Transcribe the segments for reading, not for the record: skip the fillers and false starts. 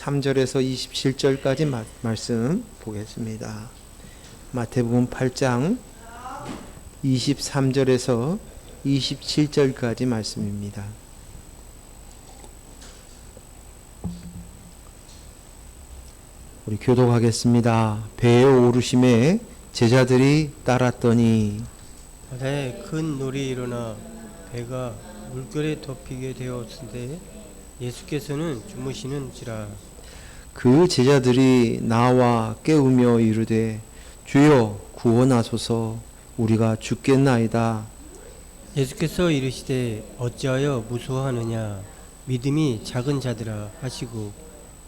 3절에서 27절까지 말씀 보겠습니다. 마태복음 8장 23절에서 27절까지 말씀입니다. 우리 교독하겠습니다. 배에 오르심에 제자들이 따랐더니 바다에 큰 놀이 일어나 배가 물결에 덮이게 되었는데 예수께서는 주무시는지라. 그 제자들이 나와 깨우며 이르되 주여 구원하소서 우리가 죽겠나이다. 예수께서 이르시되 어찌하여 무서워하느냐 믿음이 작은 자들아 하시고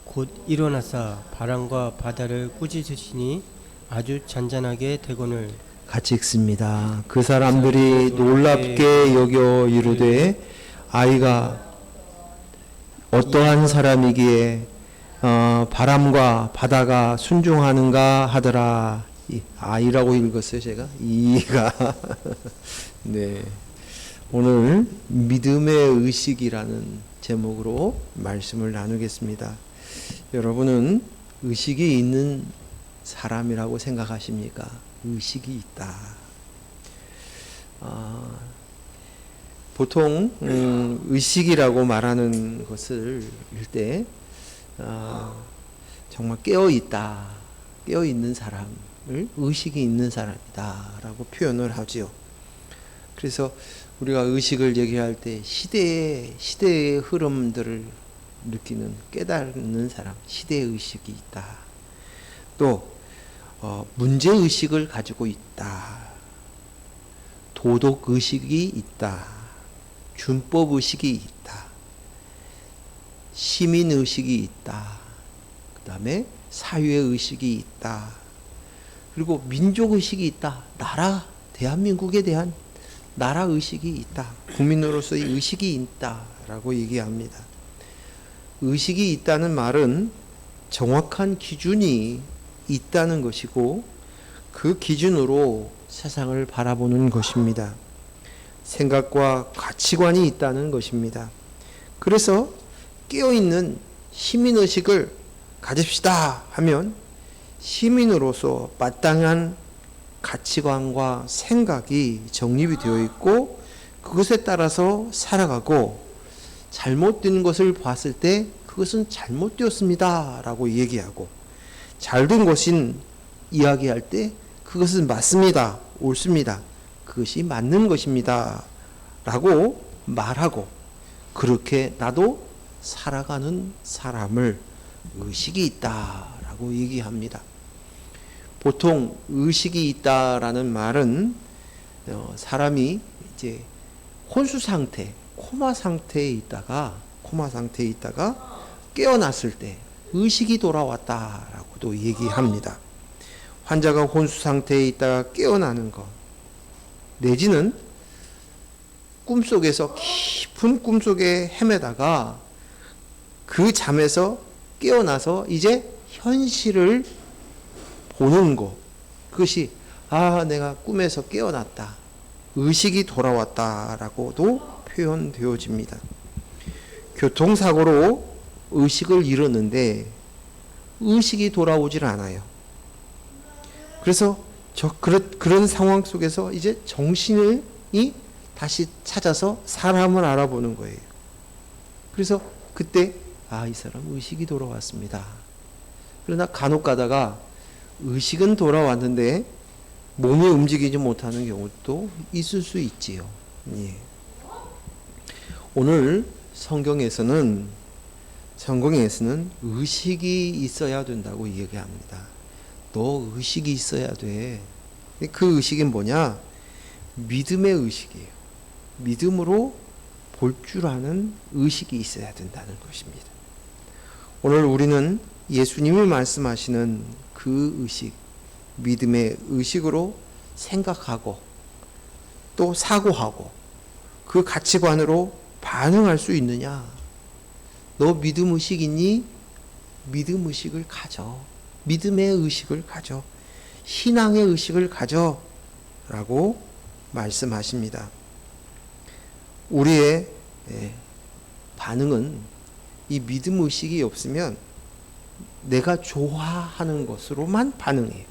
곧 일어나사 바람과 바다를 꾸짖으시니 아주 잔잔하게 되거늘. 같이 읽습니다. 그 사람들이 놀랍게 여겨 이르되 아이가 어떠한 사람이기에 바람과 바다가 순종하는가 하더라. 아이라고 읽었어요 제가. 이가 네, 오늘 믿음의 의식이라는 제목으로 말씀을 나누겠습니다. 여러분은 의식이 있는 사람이라고 생각하십니까? 의식이 있다. 보통 의식이라고 말하는 것을 일 때 정말 깨어있다, 깨어있는 사람을 의식이 있는 사람이다 라고 표현을 하지요. 그래서 우리가 의식을 얘기할 때 시대의 흐름들을 느끼는, 깨닫는 사람, 시대의식이 있다. 또 문제의식을 가지고 있다. 도덕의식이 있다. 준법의식이 있다. 시민의식이 있다. 그 다음에 사회의식이 있다. 그리고 민족의식이 있다. 대한민국에 대한 나라의식이 있다. 국민으로서의 의식이 있다라고 얘기합니다. 의식이 있다는 말은 정확한 기준이 있다는 것이고 그 기준으로 세상을 바라보는 것입니다. 생각과 가치관이 있다는 것입니다. 그래서 깨어있는 시민의식을 가집시다 하면 시민으로서 마땅한 가치관과 생각이 정립이 되어 있고 그것에 따라서 살아가고 잘못된 것을 봤을 때 그것은 잘못되었습니다 라고 얘기하고 잘된 것인 이야기할 때 그것은 맞습니다, 옳습니다, 그것이 맞는 것입니다 라고 말하고 그렇게 나도 살아가는 사람을 의식이 있다 라고 얘기합니다. 보통 의식이 있다라는 말은 사람이 이제 혼수 상태, 코마 상태에 있다가 깨어났을 때 의식이 돌아왔다라고도 얘기합니다. 환자가 혼수 상태에 있다가 깨어나는 것, 내지는 꿈속에서 깊은 꿈속에 헤매다가 그 잠에서 깨어나서 이제 현실을 보는 것, 그것이 내가 꿈에서 깨어났다, 의식이 돌아왔다라고도 표현되어집니다. 교통사고로 의식을 잃었는데 의식이 돌아오질 않아요. 그래서 그런 상황 속에서 이제 정신이 다시 찾아서 사람을 알아보는 거예요. 그래서 그때 이 사람 의식이 돌아왔습니다. 그러나 간혹 가다가 의식은 돌아왔는데 몸이 움직이지 못하는 경우도 있을 수 있지요. 예. 오늘 성경에서는 의식이 있어야 된다고 얘기합니다. 너 의식이 있어야 돼. 그 의식은 뭐냐? 믿음의 의식이에요. 믿음으로 볼 줄 아는 의식이 있어야 된다는 것입니다. 오늘 우리는 예수님이 말씀하시는 그 의식, 믿음의 의식으로 생각하고 또 사고하고 그 가치관으로 반응할 수 있느냐? 너 믿음 의식 있니? 믿음 의식을 가져. 믿음의 의식을 가져. 신앙의 의식을 가져. 라고 말씀하십니다. 우리의 반응은 이 믿음 의식이 없으면 내가 좋아하는 것으로만 반응해요.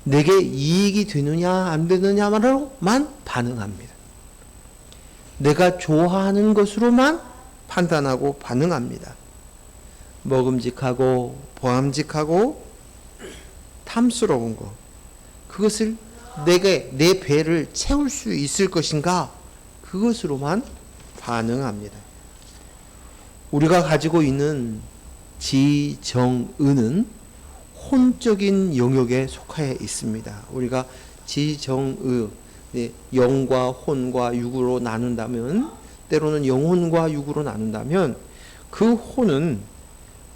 내게 이익이 되느냐 안 되느냐로만 반응합니다. 내가 좋아하는 것으로만 판단하고 반응합니다. 먹음직하고 보암직하고 탐스러운 것, 그것을 내 배를 채울 수 있을 것인가, 그것으로만 반응합니다. 우리가 가지고 있는 지정의는 혼적인 영역에 속하여 있습니다. 우리가 지정의, 영과 혼과 육으로 나눈다면, 때로는 영혼과 육으로 나눈다면, 그 혼은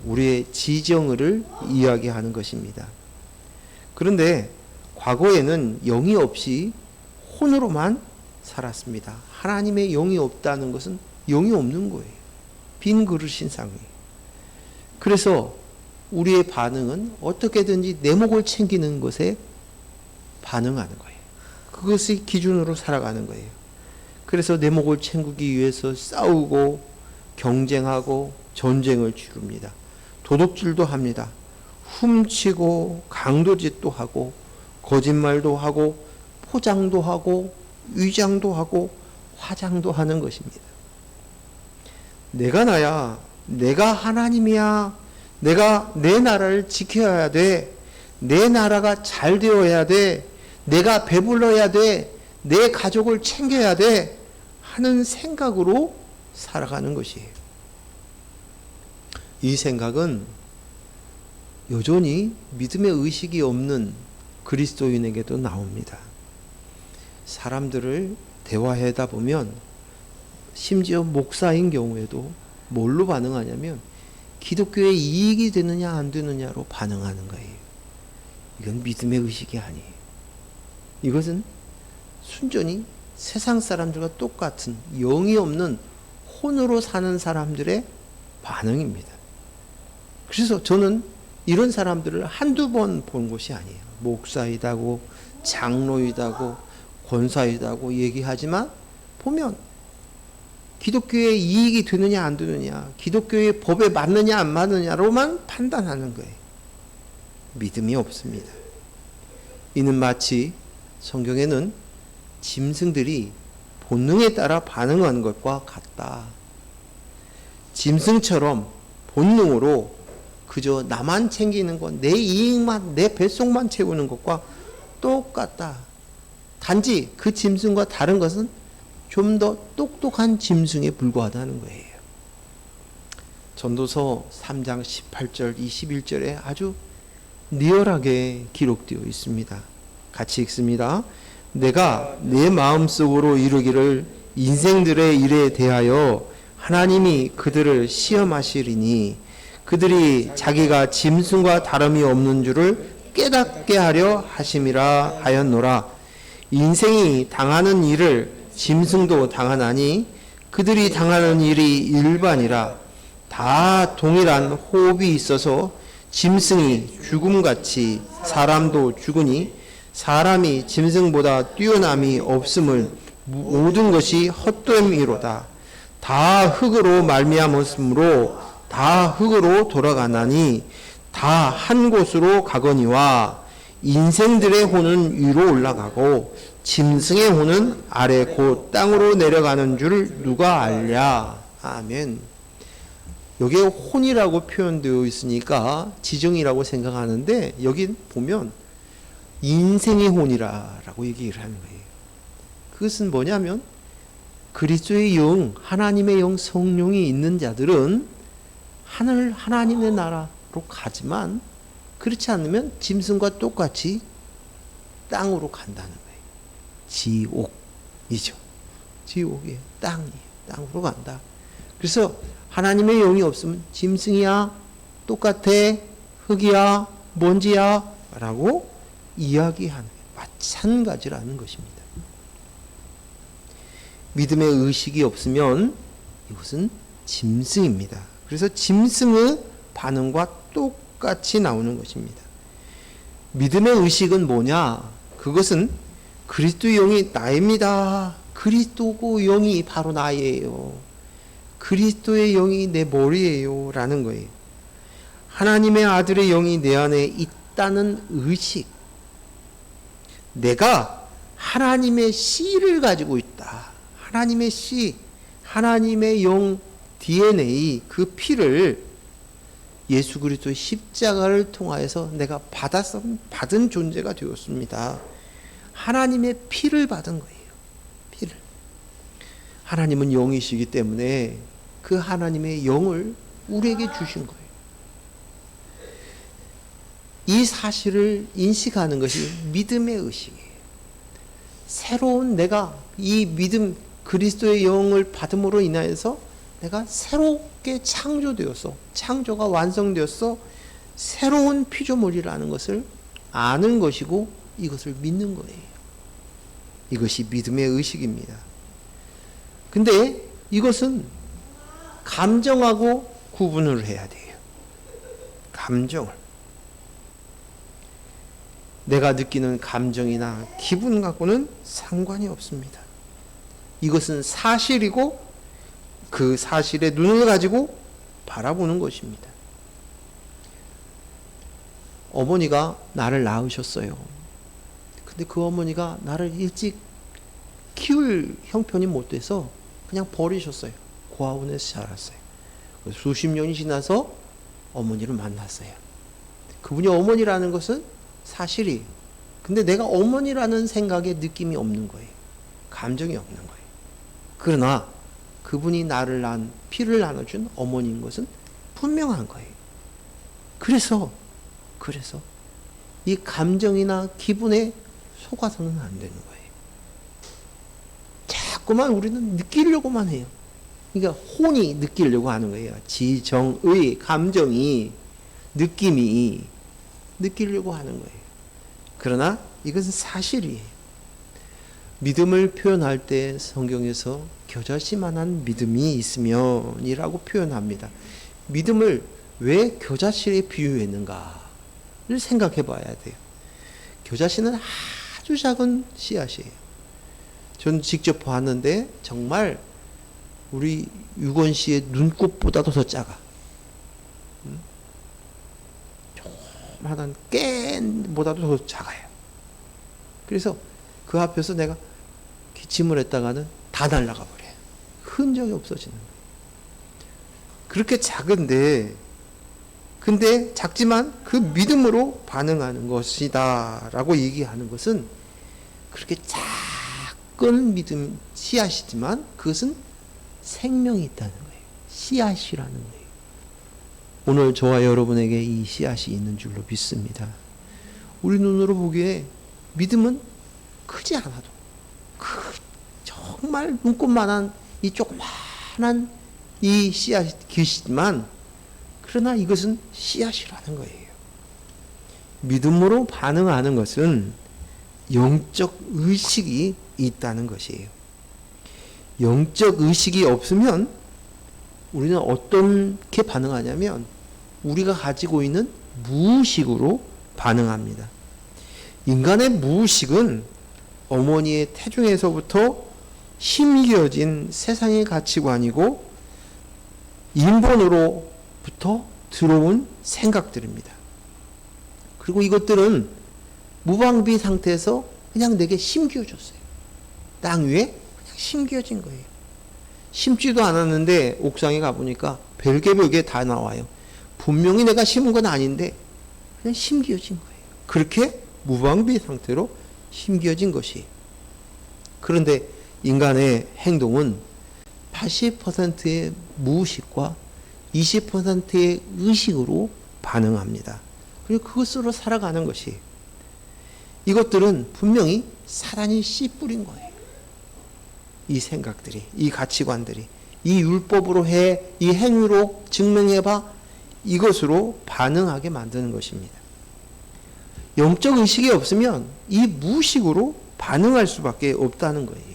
우리의 지정의를 이야기하는 것입니다. 그런데 과거에는 영이 없이 혼으로만 살았습니다. 하나님의 영이 없다는 것은 영이 없는 거예요. 빈 그릇인 상이에요. 그래서 우리의 반응은 어떻게든지 내 목을 챙기는 것에 반응하는 거예요. 그것이 기준으로 살아가는 거예요. 그래서 내 목을 챙기기 위해서 싸우고 경쟁하고 전쟁을 치릅니다. 도둑질도 합니다. 훔치고 강도짓도 하고 거짓말도 하고 포장도 하고 위장도 하고 화장도 하는 것입니다. 내가 나야, 내가 하나님이야, 내가 내 나라를 지켜야 돼, 내 나라가 잘 되어야 돼, 내가 배불러야 돼, 내 가족을 챙겨야 돼 하는 생각으로 살아가는 것이에요. 이 생각은 여전히 믿음의 의식이 없는 그리스도인에게도 나옵니다. 사람들을 대화하다 보면, 심지어 목사인 경우에도 뭘로 반응하냐면 기독교에 이익이 되느냐 안 되느냐로 반응하는 거예요. 이건 믿음의 의식이 아니에요. 이것은 순전히 세상 사람들과 똑같은 영이 없는 혼으로 사는 사람들의 반응입니다. 그래서 저는 이런 사람들을 한두 번 본 것이 아니에요. 목사이다고 장로이다고 권사이다고 얘기하지만 보면 기독교에 이익이 되느냐 안 되느냐, 기독교의 법에 맞느냐 안 맞느냐로만 판단하는 거예요. 믿음이 없습니다. 이는 마치 성경에는 짐승들이 본능에 따라 반응하는 것과 같다. 짐승처럼 본능으로 그저 나만 챙기는 것, 내 이익만, 내 뱃속만 채우는 것과 똑같다. 단지 그 짐승과 다른 것은 좀 더 똑똑한 짐승에 불과하다는 거예요. 전도서 3장 18절, 21절에 아주 리얼하게 기록되어 있습니다. 같이 읽습니다. 내가 내 마음속으로 이루기를 인생들의 일에 대하여 하나님이 그들을 시험하시리니 그들이 자기가 짐승과 다름이 없는 줄을 깨닫게 하려 하심이라 하였노라. 인생이 당하는 일을 짐승도 당하나니 그들이 당하는 일이 일반이라. 다 동일한 호흡이 있어서 짐승이 죽음같이 사람도 죽으니 사람이 짐승보다 뛰어남이 없음을 모든 것이 헛됨이로다. 다 흙으로 말미암았으므로 다 흙으로 돌아가나니 다 한 곳으로 가거니와 인생들의 혼은 위로 올라가고 짐승의 혼은 아래 곧 땅으로 내려가는 줄 누가 알랴. 아멘. 여기에 혼이라고 표현되어 있으니까 지정이라고 생각하는데 여기 보면 인생의 혼이라고 얘기를 하는 거예요. 그것은 뭐냐면 그리스도의 영, 하나님의 영, 성령이 있는 자들은 하나님의 나라로 가지만 그렇지 않으면 짐승과 똑같이 땅으로 간다는 거예요. 지옥이죠. 지옥이에요. 땅으로 간다. 그래서 하나님의 영이 없으면 짐승이야, 똑같아, 흙이야, 먼지야 라고 이야기하는 마찬가지라는 것입니다. 믿음의 의식이 없으면 이것은 짐승입니다. 그래서 짐승의 반응과 똑같이 나오는 것입니다. 믿음의 의식은 뭐냐? 그것은 그리스도의 영이 나입니다. 그리스도고 영이 바로 나예요. 그리스도의 영이 내 머리예요. 라는 거예요. 하나님의 아들의 영이 내 안에 있다는 의식. 내가 하나님의 씨를 가지고 있다. 하나님의 씨, 하나님의 영 DNA, 그 피를 예수 그리스도의 십자가를 통하여서 내가 받은 존재가 되었습니다. 하나님의 피를 받은 거예요. 피를. 하나님은 영이시기 때문에 그 하나님의 영을 우리에게 주신 거예요. 이 사실을 인식하는 것이 믿음의 의식이에요. 새로운 내가 이 믿음 그리스도의 영을 받음으로 인하여서 내가 새롭게 창조되었어. 창조가 완성되었어. 새로운 피조물이라는 것을 아는 것이고 이것을 믿는 거예요. 이것이 믿음의 의식입니다. 근데 이것은 감정하고 구분을 해야 돼요. 감정을. 내가 느끼는 감정이나 기분 갖고는 상관이 없습니다. 이것은 사실이고 그 사실의 눈을 가지고 바라보는 것입니다. 어머니가 나를 낳으셨어요. 근데 그 어머니가 나를 일찍 키울 형편이 못 돼서 그냥 버리셨어요. 고아원에서 자랐어요. 수십 년이 지나서 어머니를 만났어요. 그분이 어머니라는 것은 사실이. 근데 내가 어머니라는 생각에 느낌이 없는 거예요. 감정이 없는 거예요. 그러나 그분이 나를 낳은 피를 나눠준 어머니인 것은 분명한 거예요. 그래서 이 감정이나 기분에 속아서는 안 되는 거예요. 자꾸만 우리는 느끼려고만 해요. 그러니까 혼이 느끼려고 하는 거예요. 지정의 감정이 느낌이 느끼려고 하는 거예요. 그러나 이것은 사실이에요. 믿음을 표현할 때 성경에서 겨자씨만한 믿음이 있으면이라고 표현합니다. 믿음을 왜 겨자씨에 비유했는가를 생각해 봐야 돼요. 겨자씨는 아주 작은 씨앗이에요. 전 직접 봤는데 정말 우리 유건 씨의 눈곱보다도 더 작아. 조그마한 깬보다도 더 작아요. 그래서 그 앞에서 내가 기침을 했다가는 다 날아가 버려요. 흔적이 없어지는 거예요. 그렇게 작은데, 근데 작지만 그 믿음으로 반응하는 것이다 라고 얘기하는 것은 그렇게 작은 믿음 씨앗이지만 그것은 생명이 있다는 거예요. 씨앗이라는 거예요. 오늘 저와 여러분에게 이 씨앗이 있는 줄로 믿습니다. 우리 눈으로 보기에 믿음은 크지 않아도 정말 눈곱만한 이 조그만한 이 씨앗이 계시지만 그러나 이것은 씨앗이라는 거예요. 믿음으로 반응하는 것은 영적 의식이 있다는 것이에요. 영적 의식이 없으면 우리는 어떻게 반응하냐면 우리가 가지고 있는 무의식으로 반응합니다. 인간의 무의식은 어머니의 태중에서부터 심겨진 세상의 가치관이고 인본으로부터 들어온 생각들입니다. 그리고 이것들은 무방비 상태에서 그냥 내게 심겨졌어요. 땅 위에 그냥 심겨진 거예요. 심지도 않았는데 옥상에 가보니까 별개 다 나와요. 분명히 내가 심은 건 아닌데 그냥 심겨진 거예요. 그렇게 무방비 상태로 심겨진 것이. 그런데 인간의 행동은 80%의 무의식과 20%의 의식으로 반응합니다. 그리고 그것으로 살아가는 것이. 이것들은 분명히 사단이 씨 뿌린 거예요. 이 생각들이, 이 가치관들이, 이 율법으로 해, 이 행위로 증명해봐, 이것으로 반응하게 만드는 것입니다. 영적 의식이 없으면 이 무의식으로 반응할 수밖에 없다는 거예요.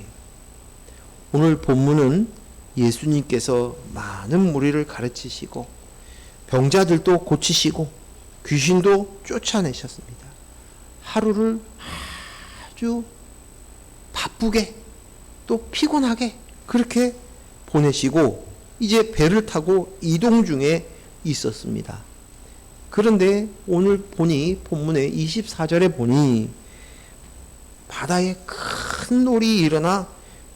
오늘 본문은 예수님께서 많은 무리를 가르치시고 병자들도 고치시고 귀신도 쫓아내셨습니다. 하루를 아주 바쁘게 또 피곤하게 그렇게 보내시고 이제 배를 타고 이동 중에 있었습니다. 그런데 오늘 보니 본문의 24절에 보니 바다에 큰 놀이 일어나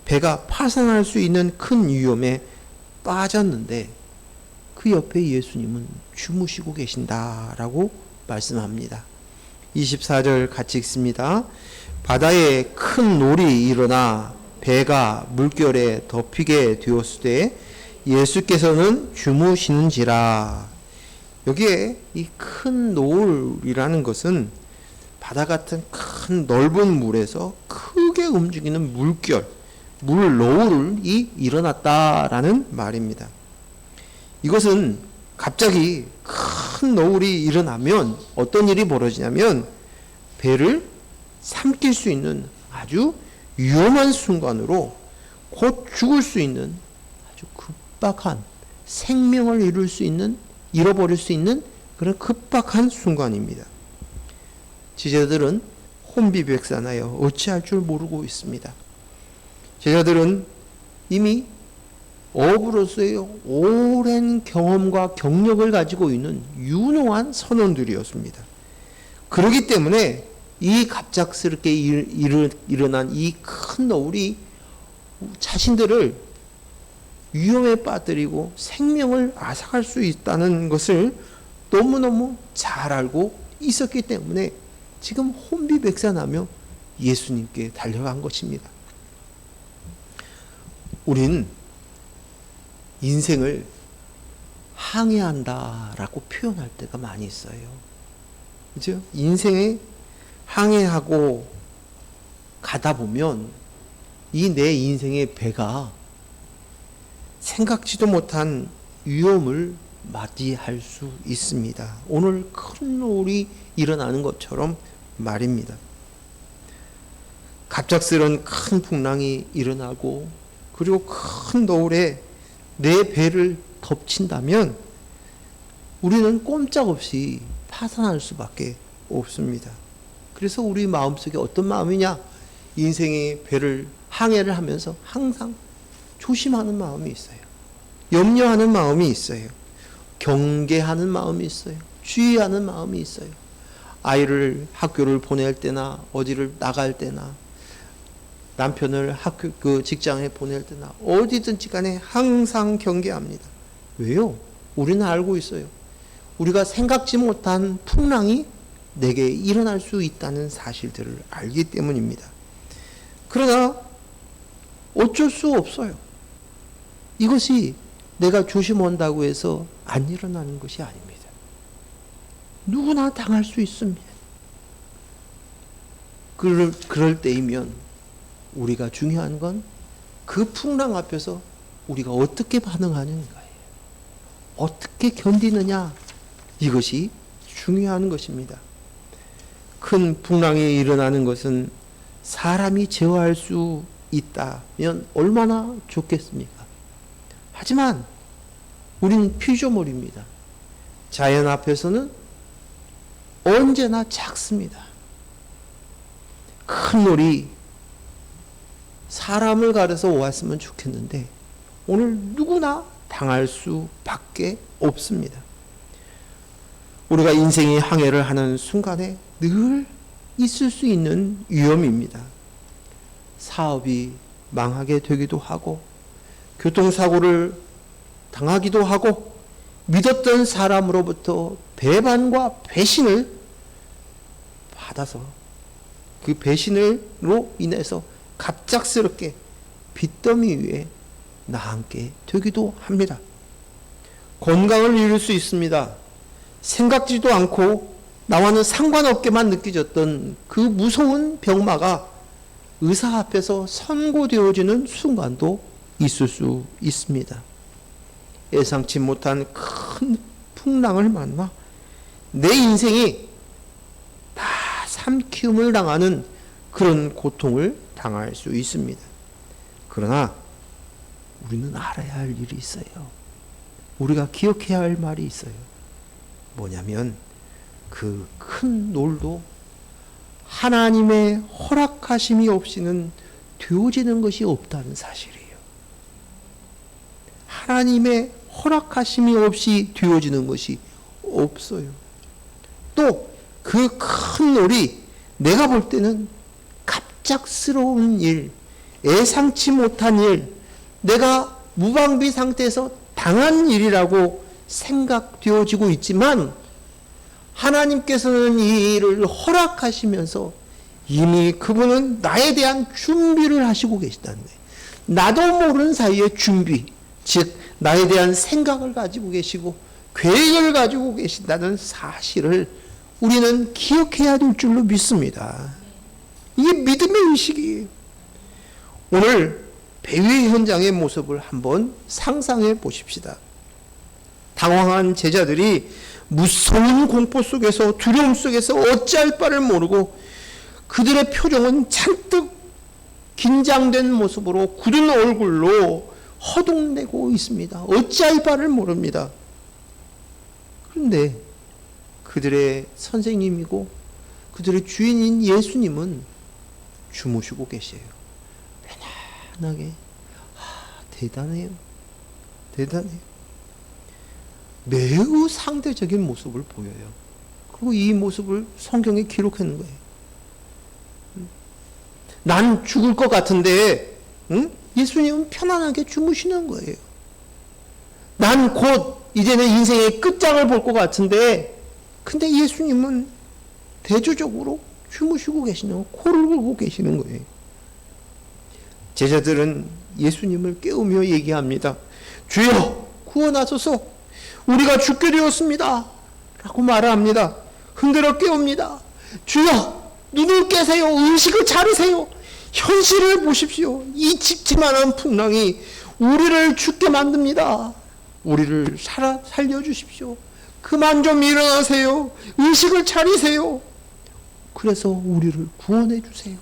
배가 파산할 수 있는 큰 위험에 빠졌는데 그 옆에 예수님은 주무시고 계신다라고 말씀합니다. 24절 같이 읽습니다. 바다에 큰 놀이 일어나 배가 물결에 덮이게 되었으되 예수께서는 주무시는지라. 여기에 이 큰 노을이라는 것은 바다 같은 큰 넓은 물에서 크게 움직이는 물결, 물 노을이 일어났다라는 말입니다. 이것은 갑자기 큰 노을이 일어나면 어떤 일이 벌어지냐면 배를 삼킬 수 있는 아주 위험한 순간으로 곧 죽을 수 있는 아주 급박한 생명을 잃어버릴 수 있는 그런 급박한 순간입니다. 제자들은 혼비백산하여 어찌할 줄 모르고 있습니다. 제자들은 이미 어부로서의 오랜 경험과 경력을 가지고 있는 유능한 선원들이었습니다. 그렇기 때문에 이 갑작스럽게 일어난 이 큰 노을이 자신들을 위험에 빠뜨리고 생명을 앗아갈 수 있다는 것을 너무너무 잘 알고 있었기 때문에 지금 혼비백산하며 예수님께 달려간 것입니다. 우린 인생을 항해한다라고 표현할 때가 많이 있어요. 그죠? 인생에 항해하고 가다 보면 이 내 인생의 배가 생각지도 못한 위험을 맞이할 수 있습니다. 오늘 큰 노을이 일어나는 것처럼 말입니다. 갑작스런 큰 풍랑이 일어나고 그리고 큰 노을에 내 배를 덮친다면 우리는 꼼짝없이 파산할 수밖에 없습니다. 그래서 우리 마음속에 어떤 마음이냐? 인생의 배를 항해를 하면서 항상 조심하는 마음이 있어요. 염려하는 마음이 있어요. 경계하는 마음이 있어요. 주의하는 마음이 있어요. 아이를 학교를 보낼 때나 어디를 나갈 때나 남편을 직장에 보낼 때나 어디든지 간에 항상 경계합니다. 왜요? 우리는 알고 있어요. 우리가 생각지 못한 풍랑이 내게 일어날 수 있다는 사실들을 알기 때문입니다. 그러나 어쩔 수 없어요. 이것이 내가 조심한다고 해서 안 일어나는 것이 아닙니다. 누구나 당할 수 있습니다. 그럴 때이면 우리가 중요한 건 그 풍랑 앞에서 우리가 어떻게 반응하는 거예요. 어떻게 견디느냐. 이것이 중요한 것입니다. 큰 풍랑이 일어나는 것은 사람이 제어할 수 있다면 얼마나 좋겠습니까? 하지만 우리는 피조물입니다. 자연 앞에서는 언제나 작습니다. 큰 놀이 사람을 가려서 왔으면 좋겠는데 오늘 누구나 당할 수밖에 없습니다. 우리가 인생의 항해를 하는 순간에 늘 있을 수 있는 위험입니다. 사업이 망하게 되기도 하고 교통사고를 당하기도 하고 믿었던 사람으로부터 배반과 배신을 받아서 그 배신으로 인해서 갑작스럽게 빚더미 위에 나앉게 되기도 합니다. 건강을 잃을 수 있습니다. 생각지도 않고 나와는 상관없게만 느껴졌던 그 무서운 병마가 의사 앞에서 선고되어지는 순간도 있을 수 있습니다. 예상치 못한 큰 풍랑을 만나 내 인생이 다 삼키움을 당하는 그런 고통을 당할 수 있습니다. 그러나 우리는 알아야 할 일이 있어요. 우리가 기억해야 할 말이 있어요. 뭐냐면 그 큰 놀도 하나님의 허락하심이 없이는 되어지는 것이 없다는 사실이에요. 하나님의 허락하심이 없이 되어지는 것이 없어요. 또 그 큰 놀이, 내가 볼 때는 갑작스러운 일, 예상치 못한 일, 내가 무방비 상태에서 당한 일이라고 생각되어지고 있지만 하나님께서는 이 일을 허락하시면서 이미 그분은 나에 대한 준비를 하시고 계시다는 거예요. 나도 모르는 사이에 준비, 즉 나에 대한 생각을 가지고 계시고 계획을 가지고 계신다는 사실을 우리는 기억해야 될 줄로 믿습니다. 이게 믿음의 의식이에요. 오늘 배회 현장의 모습을 한번 상상해 보십시다. 당황한 제자들이 무서운 공포 속에서, 두려움 속에서 어찌할 바를 모르고 그들의 표정은 잔뜩 긴장된 모습으로 굳은 얼굴로 허둥대고 있습니다. 어찌할 바를 모릅니다. 그런데 그들의 선생님이고 그들의 주인인 예수님은 주무시고 계세요. 편안하게. 대단해요. 대단해요. 매우 상대적인 모습을 보여요. 그리고 이 모습을 성경에 기록하는 거예요. 난 죽을 것 같은데, 응? 예수님은 편안하게 주무시는 거예요. 난 곧 이제 내 인생의 끝장을 볼 것 같은데, 근데 예수님은 대조적으로 주무시고 계시는 거예요. 코를 골고 계시는 거예요. 제자들은 예수님을 깨우며 얘기합니다. 주여, 구원하소서. 우리가 죽게 되었습니다. 라고 말을 합니다. 흔들어 깨웁니다. 주여, 눈을 깨세요. 의식을 차리세요. 현실을 보십시오. 이 칙칙만한 풍랑이 우리를 죽게 만듭니다. 우리를 살려주십시오. 그만 좀 일어나세요. 의식을 차리세요. 그래서 우리를 구원해 주세요.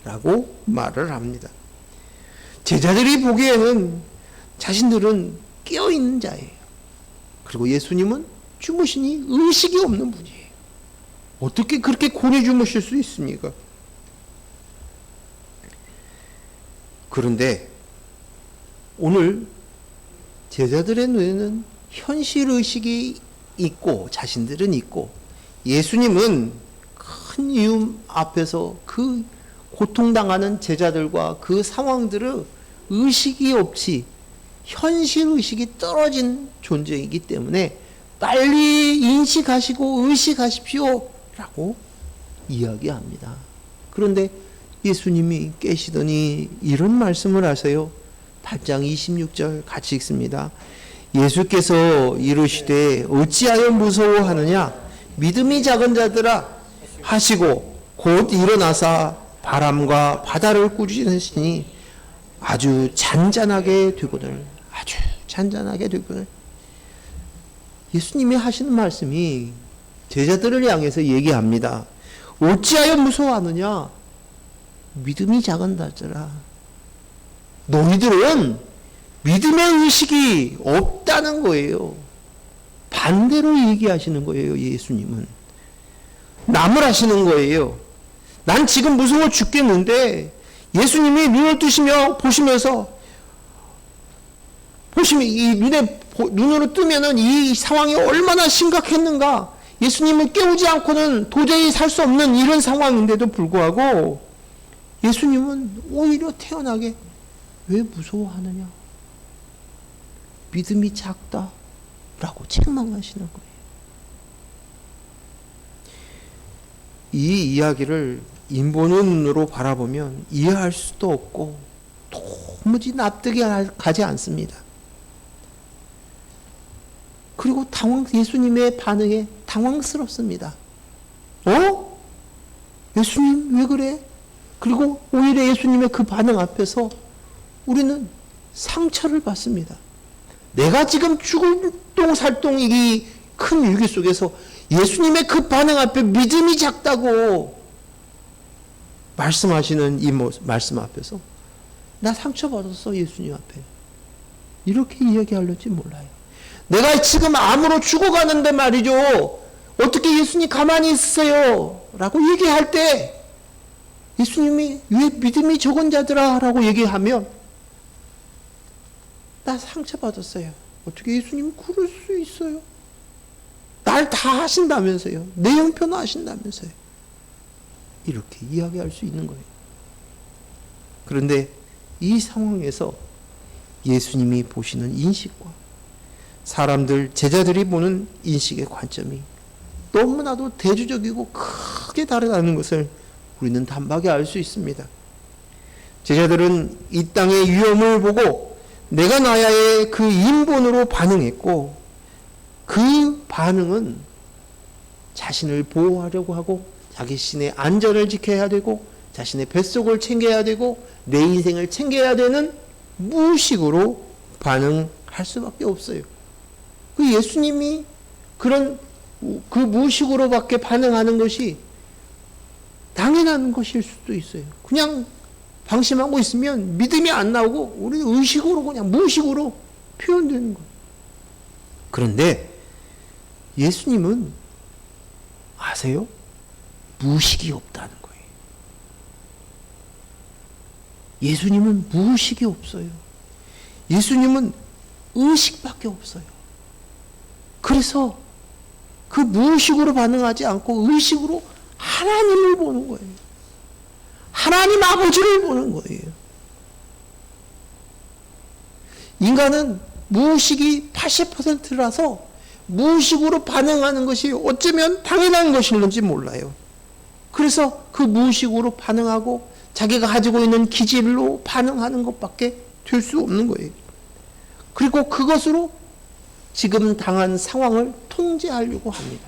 라고 말을 합니다. 제자들이 보기에는 자신들은 깨어있는 자예요. 그리고 예수님은 주무시니 의식이 없는 분이에요. 어떻게 그렇게 곤히 주무실 수 있습니까? 그런데 오늘 제자들의 눈에는 현실의식이 있고 자신들은 있고 예수님은 큰 이움 앞에서 그 고통당하는 제자들과 그 상황들을 의식이 없이 현실의식이 떨어진 존재이기 때문에 빨리 인식하시고 의식하십시오 라고 이야기합니다. 그런데 예수님이 깨시더니 이런 말씀을 하세요. 8장 26절 같이 읽습니다. 예수께서 이르시되 어찌하여 무서워하느냐 믿음이 작은 자들아 하시고 곧 일어나사 바람과 바다를 꾸짖으시니 아주 잔잔하게 되거늘. 아주 잔잔하게 되거늘. 예수님이 하시는 말씀이 제자들을 향해서 얘기합니다. 어찌하여 무서워하느냐 믿음이 작은 자들아. 너희들은 믿음의 의식이 없다는 거예요. 반대로 얘기하시는 거예요. 예수님은 나무라시는 거예요. 난 지금 무서워 죽겠는데 예수님이 눈을 뜨시며 보시면서 이 눈으로 뜨면은 이 상황이 얼마나 심각했는가. 예수님을 깨우지 않고는 도저히 살 수 없는 이런 상황인데도 불구하고 예수님은 오히려 태연하게 왜 무서워하느냐? 믿음이 작다라고 책망하시는 거예요. 이 이야기를 인본론으로 바라보면 이해할 수도 없고 도무지 납득이 가지 않습니다. 그리고 예수님의 반응에 당황스럽습니다. 예수님 왜 그래? 그리고 오히려 예수님의 그 반응 앞에서 우리는 상처를 받습니다. 내가 지금 죽을 똥살똥 이 큰 위기 속에서 예수님의 그 반응 앞에 믿음이 작다고 말씀하시는 이 말씀 앞에서 나 상처받았어 예수님 앞에. 이렇게 이야기하려지 몰라요. 내가 지금 암으로 죽어가는데 말이죠. 어떻게 예수님 가만히 있으세요? 라고 얘기할 때 예수님이 왜 믿음이 적은 자들아 라고 얘기하면 나 상처받았어요. 어떻게 예수님 그럴 수 있어요? 날 다 하신다면서요. 내 형편 하신다면서요. 이렇게 이야기할 수 있는 거예요. 그런데 이 상황에서 예수님이 보시는 인식과 사람들, 제자들이 보는 인식의 관점이 너무나도 대조적이고 크게 다르다는 것을 우리는 단박에 알 수 있습니다. 제자들은 이 땅의 위험을 보고 내가 나야의 그 인본으로 반응했고, 그 반응은 자신을 보호하려고 하고 자신의 안전을 지켜야 되고 자신의 뱃속을 챙겨야 되고 내 인생을 챙겨야 되는 무의식으로 반응할 수밖에 없어요. 그 예수님이 그런 그 무의식으로밖에 반응하는 것이 당연한 것일 수도 있어요. 그냥 방심하고 있으면 믿음이 안 나오고 우리는 의식으로 그냥 무의식으로 표현되는 거예요. 그런데 예수님은 아세요? 무의식이 없다는 거예요. 예수님은 무의식이 없어요. 예수님은 의식밖에 없어요. 그래서 그 무의식으로 반응하지 않고 의식으로 하나님을 보는 거예요. 하나님 아버지를 보는 거예요. 인간은 무의식이 80%라서 무의식으로 반응하는 것이 어쩌면 당연한 것일는지 몰라요. 그래서 그 무의식으로 반응하고 자기가 가지고 있는 기질로 반응하는 것밖에 될 수 없는 거예요. 그리고 그것으로 지금 당한 상황을 통제하려고 합니다.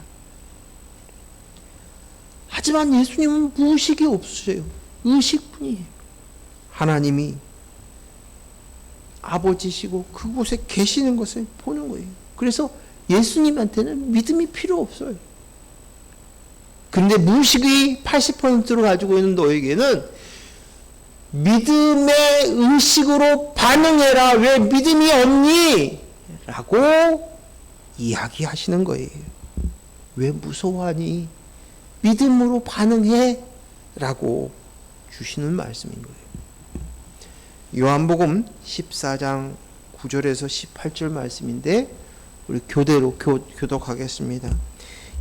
하지만 예수님은 무의식이 없으세요. 의식뿐이에요. 하나님이 아버지시고 그곳에 계시는 것을 보는 거예요. 그래서 예수님한테는 믿음이 필요 없어요. 근데 무의식이 80%를 가지고 있는 너에게는 믿음의 의식으로 반응해라. 왜 믿음이 없니? 라고 이야기하시는 거예요. 왜 무서워하니? 믿음으로 반응해. 라고 주시는 말씀인 거예요. 요한복음 14장 9절에서 18절 말씀인데 우리 교대로 교독하겠습니다.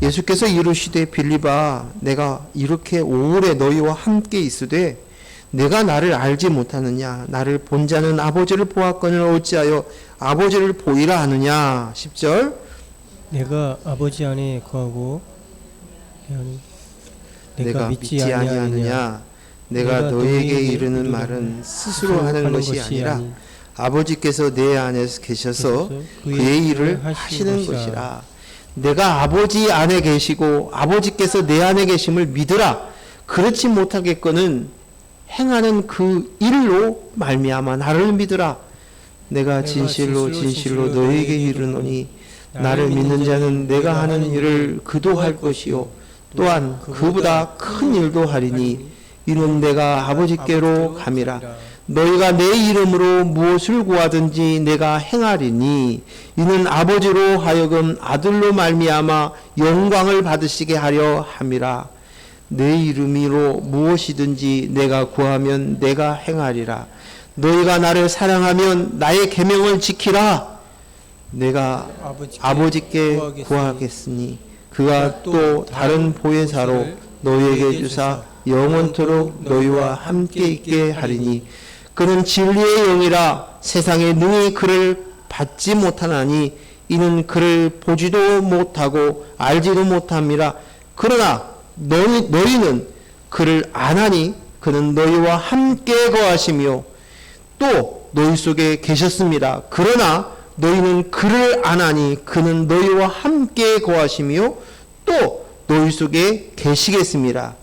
예수께서 이르시되 빌립아 내가 이렇게 오래 너희와 함께 있으되 내가 나를 알지 못하느냐? 나를 본 자는 아버지를 보았거늘 어찌하여 아버지를 보이라 하느냐? 10절 내가 아버지 안에 거하고 내가 믿지 아니하느냐? 내가 너희에게 이르는 말은 스스로 하는 것이 아니라 아버지께서 내 안에서 계셔서 그의 일을 하시는 것이라. 내가 아버지 안에 계시고 아버지께서 내 안에 계심을 믿으라. 그렇지 못하겠거는 행하는 그 일로 말미암아 나를 믿으라. 내가 진실로 진실로 너희에게 이르노니 나를 믿는 자는 내가 하는 일을 그도 할 것이요 또한 그보다 큰 일도 하리니 이는 내가 아버지께로 감이라. 너희가 내 이름으로 무엇을 구하든지 내가 행하리니 이는 아버지로 하여금 아들로 말미암아 영광을 받으시게 하려 함이라. 내 이름으로 무엇이든지 내가 구하면 내가 행하리라. 너희가 나를 사랑하면 나의 계명을 지키라. 내가 아버지께 구하겠으니 그가 또 다른 보혜사로 너희에게 주사 영원토록 너희와 함께 있게 하리니 그는 진리의 영이라. 세상에 능히 그를 받지 못하나니 이는 그를 보지도 못하고 알지도 못함이라. 그러나 너희는 그를 아나니 그는 너희와 함께 거하시며 또 너희 속에 계셨습니다. 그러나 너희는 그를 아나니 그는 너희와 함께 거하시며 또 너희 속에 계시겠습니다.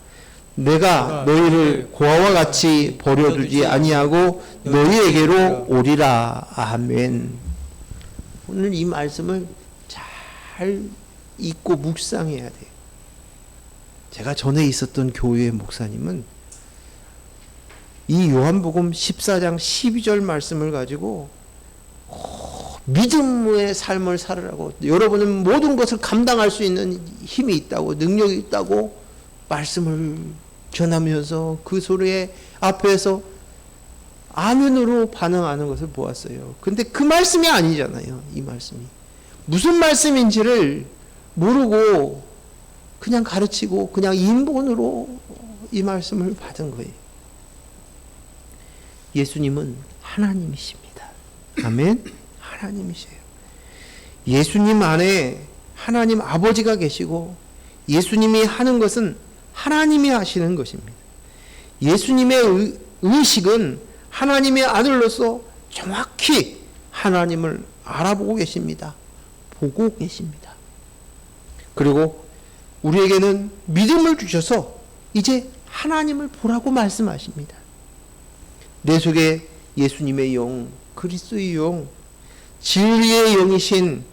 내가 너희를 고아와 같이 버려두지 아니하고 너희에게로 오리라. 아멘. 오늘 이 말씀을 잘 읽고 묵상해야 돼요. 제가 전에 있었던 교회의 목사님은 이 요한복음 14장 12절 말씀을 가지고 믿음의 삶을 살으라고, 여러분은 모든 것을 감당할 수 있는 힘이 있다고, 능력이 있다고 말씀을 전하면서 그 소리에 앞에서 아멘으로 반응하는 것을 보았어요. 근데 그 말씀이 아니잖아요. 이 말씀이 무슨 말씀인지를 모르고 그냥 가르치고 그냥 인본으로 이 말씀을 받은 거예요. 예수님은 하나님이십니다. 아멘. 하나님이세요. 예수님 안에 하나님 아버지가 계시고 예수님이 하는 것은 하나님이 하시는 것입니다. 예수님의 의식은 하나님의 아들로서 정확히 하나님을 알아보고 계십니다. 보고 계십니다. 그리고 우리에게는 믿음을 주셔서 이제 하나님을 보라고 말씀하십니다. 내 속에 예수님의 영, 그리스도의 영, 진리의 영이신